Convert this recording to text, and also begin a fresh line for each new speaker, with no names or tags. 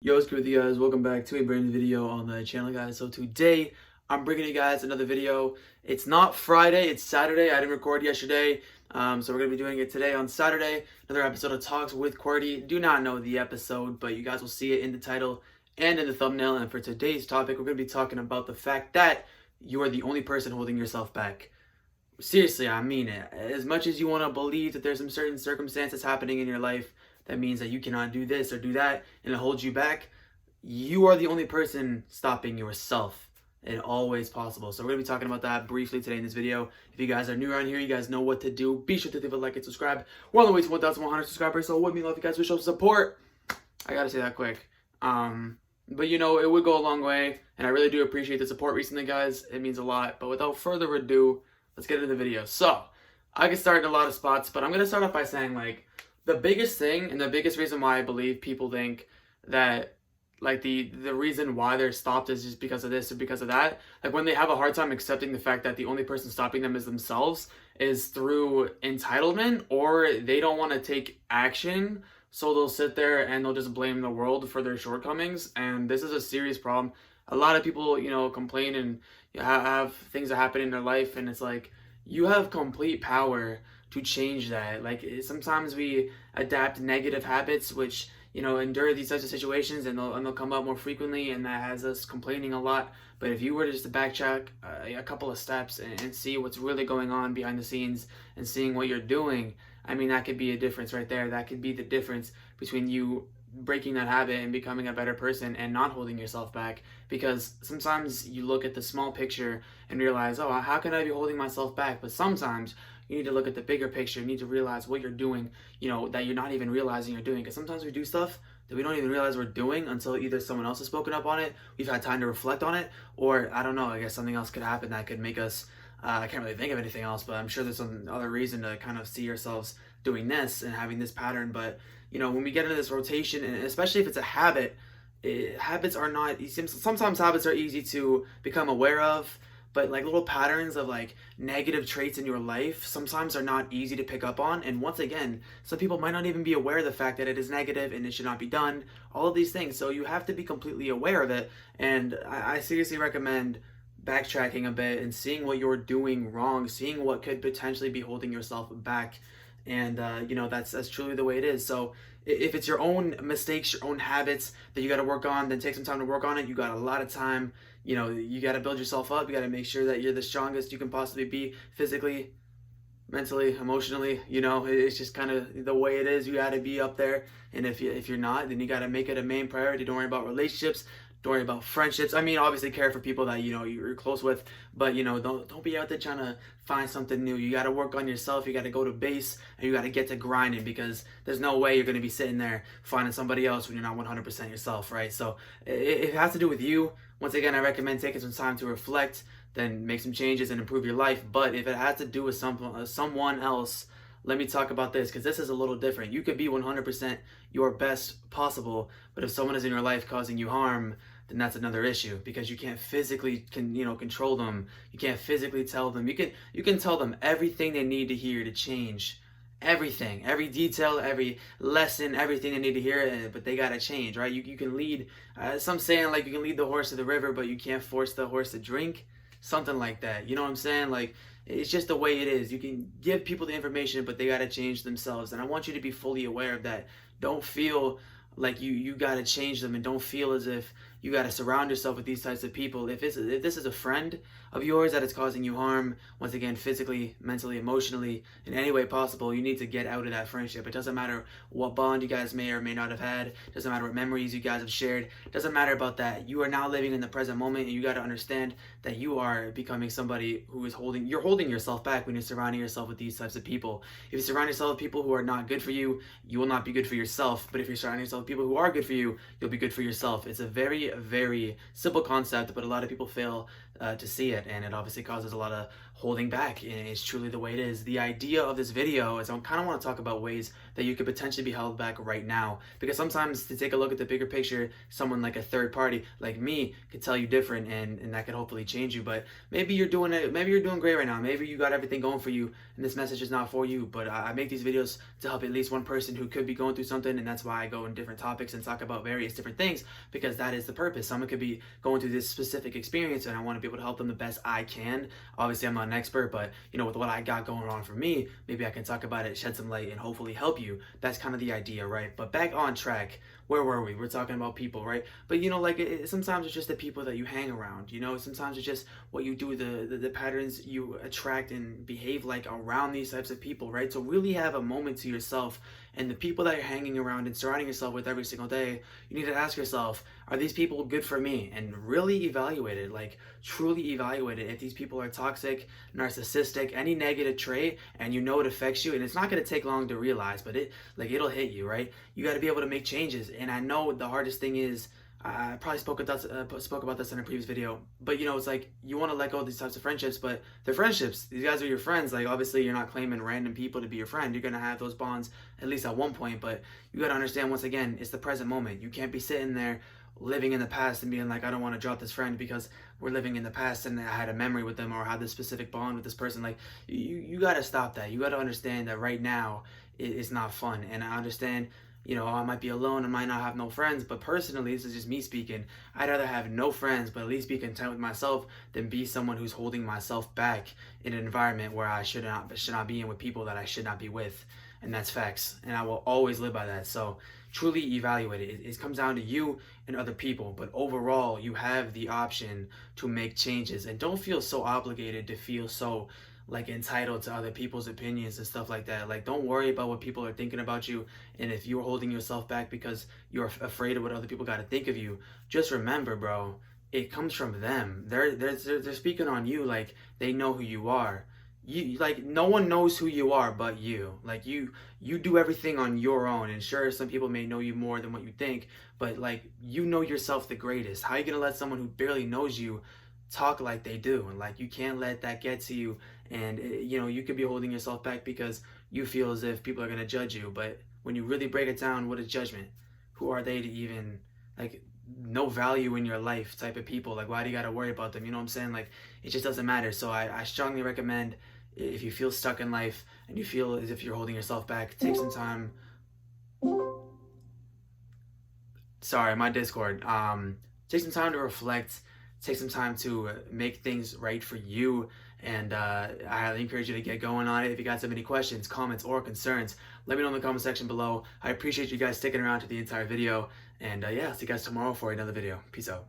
Yo, what's good with you guys? Welcome back to a brand new video on the channel, guys. So today, I'm bringing you guys another video. It's not Friday, it's Saturday. I didn't record yesterday, so we're going to be doing it today on Saturday. Another episode of Talks with Qwertyy. Do not know the episode, but you guys will see it in the title and in the thumbnail. And for today's topic, we're going to be talking about the fact that you are the only person holding yourself back. Seriously, I mean it. As much as you want to believe that there's some certain circumstances happening in your life that means that you cannot do this or do that and it holds you back, you are the only person stopping yourself and always possible. So we're going to be talking about that briefly today in this video. If you guys are new around here, you guys know what to do. Be sure to leave a like and subscribe. We're on the way to 1,100 subscribers, so it would mean love you guys would show support. I got to say that quick. But you know, it would go a long way, and I really do appreciate the support recently, guys. It means a lot. But without further ado, let's get into the video. So, I can start in a lot of spots, but I'm going to start off by saying, like, the biggest thing and the biggest reason why I believe people think that, like, the reason why they're stopped is just because of this or because of that. Like, when they have a hard time accepting the fact that the only person stopping them is themselves is through entitlement, or they don't want to take action, so they'll sit there and they'll just blame the world for their shortcomings. And this is a serious problem. A lot of people, you know, complain and have things that happen in their life, and it's like, you have complete power to change that. Like, sometimes we adapt negative habits, which, you know, endure these types of situations, and they'll come up more frequently, and that has us complaining a lot. But if you were to just backtrack a couple of steps and see what's really going on behind the scenes and seeing what you're doing, I mean, that could be a difference right there. That could be the difference between you breaking that habit and becoming a better person and not holding yourself back. Because sometimes you look at the small picture and realize, oh, how can I be holding myself back? But sometimes you need to look at the bigger picture. You need to realize what you're doing, you know, that you're not even realizing you're doing. Because sometimes we do stuff that we don't even realize we're doing until either someone else has spoken up on it, we've had time to reflect on it, or I don't know, I guess something else could happen that could make us, I can't really think of anything else, but I'm sure there's some other reason to kind of see ourselves doing this and having this pattern. But, you know, when we get into this rotation, and especially if it's a habit, habits are not, sometimes habits are easy to become aware of, but like little patterns of like negative traits in your life sometimes are not easy to pick up on. And once again, some people might not even be aware of the fact that it is negative and it should not be done, all of these things. So you have to be completely aware of it. And I seriously recommend backtracking a bit and seeing what you're doing wrong, seeing what could potentially be holding yourself back. And you know, that's truly the way it is. So if it's your own mistakes, your own habits that you got to work on, then take some time to work on it. You got a lot of time. You know, you got to build yourself up. You got to make sure that you're the strongest you can possibly be, physically, mentally, emotionally. You know, it's just kind of the way it is. You got to be up there. And if you're not, then you got to make it a main priority. Don't worry about relationships. Don't worry about friendships. I mean, obviously care for people that, you know, you're close with, but, you know, don't be out there trying to find something new. You got to work on yourself. You got to go to base, and you got to get to grinding, because there's no way you're going to be sitting there finding somebody else when you're not 100% yourself, right? So it has to do with you. Once again, I recommend taking some time to reflect, then make some changes and improve your life. But if it has to do with someone else, let me talk about this, because this is a little different. You could be 100% your best possible, but if someone is in your life causing you harm, then that's another issue, because you can't physically control them. You can't physically tell them. You can tell them everything they need to hear to change. Everything, every detail, every lesson, everything they need to hear, but they gotta change, right? You can lead, some saying like you can lead the horse to the river, but you can't force the horse to drink. Something like that. You know what I'm saying? Like, it's just the way it is. You can give people the information, but they got to change themselves. And I want you to be fully aware of that. Don't feel like you got to change them, and don't feel as if you got to surround yourself with these types of people. If this is a friend of yours that is causing you harm, once again, physically, mentally, emotionally, in any way possible, you need to get out of that friendship. It doesn't matter what bond you guys may or may not have had. It doesn't matter what memories you guys have shared. It doesn't matter about that. You are now living in the present moment, and you got to understand that you are becoming somebody who is you're holding yourself back when you're surrounding yourself with these types of people. If you surround yourself with people who are not good for you, you will not be good for yourself. But if you're surrounding yourself with people who are good for you, you'll be good for yourself. It's a very, very simple concept, but a lot of people fail to see it, and it obviously causes a lot of holding back, and it's truly the way it is. The idea of this video is I kind of want to talk about ways that you could potentially be held back right now, because sometimes to take a look at the bigger picture, someone like a third party like me could tell you different, and that could hopefully change you. But maybe you're doing it, maybe you're doing great right now, maybe you got everything going for you and this message is not for you. But I make these videos to help at least one person who could be going through something, and that's why I go in different topics and talk about various different things, because that is the purpose. Someone could be going through this specific experience, and I want to be able to help them the best I can. Obviously, I'm not an expert, but with what I got going on for me, maybe I can talk about it, shed some light, and hopefully help you. That's kind of the idea, right? But back on track, where were we? We're talking about people, right? But sometimes it's just the people that you hang around. Sometimes it's just what you do, the patterns you attract and behave like around these types of people, right? So really have a moment to yourself, and the people that you're hanging around and surrounding yourself with every single day, you need to ask yourself, are these people good for me? And really evaluate it, like truly evaluate it. If these people are toxic, narcissistic, any negative trait, and it affects you, and it's not going to take long to realize, but it'll hit you, right? You got to be able to make changes. And I know the hardest thing is, I probably spoke about this in a previous video, but it's like you want to let go of these types of friendships, but they're friendships. These guys are your friends. Like, obviously you're not claiming random people to be your friend. You're gonna have those bonds at least at one point, but you got to understand, once again, it's the present moment. You can't be sitting there living in the past and being like, I don't want to drop this friend because we're living in the past and I had a memory with them or had this specific bond with this person. Like, you got to stop that. You got to understand that right now it's not fun. And I understand, I might be alone, I might not have no friends, but personally, this is just me speaking, I'd rather have no friends, but at least be content with myself, than be someone who's holding myself back in an environment where I should not be in, with people that I should not be with. And that's facts, and I will always live by that. So truly evaluate it. It comes down to you and other people, but overall, you have the option to make changes, and don't feel so obligated to feel so entitled to other people's opinions and stuff like that. Like, don't worry about what people are thinking about you, and if you're holding yourself back because you're afraid of what other people got to think of you, just remember, bro, it comes from them. They're speaking on you like they know who you are. No one knows who you are but you. Like, you do everything on your own, and sure, some people may know you more than what you think, but you know yourself the greatest. How are you gonna let someone who barely knows you talk like they do? And you can't let that get to you. And you could be holding yourself back because you feel as if people are going to judge you, but when you really break it down, what is judgment? Who are they to even, no value in your life type of people? Why do you got to worry about them? You know what I'm saying? It just doesn't matter. So I strongly recommend, if you feel stuck in life and you feel as if you're holding yourself back, take some time. Sorry, my Discord. Take some time to reflect. Take some time to make things right for you, and I highly encourage you to get going on it. If you guys have any questions, comments, or concerns, let me know in the comment section below. I appreciate you guys sticking around to the entire video, and yeah, I'll see you guys tomorrow for another video. Peace out.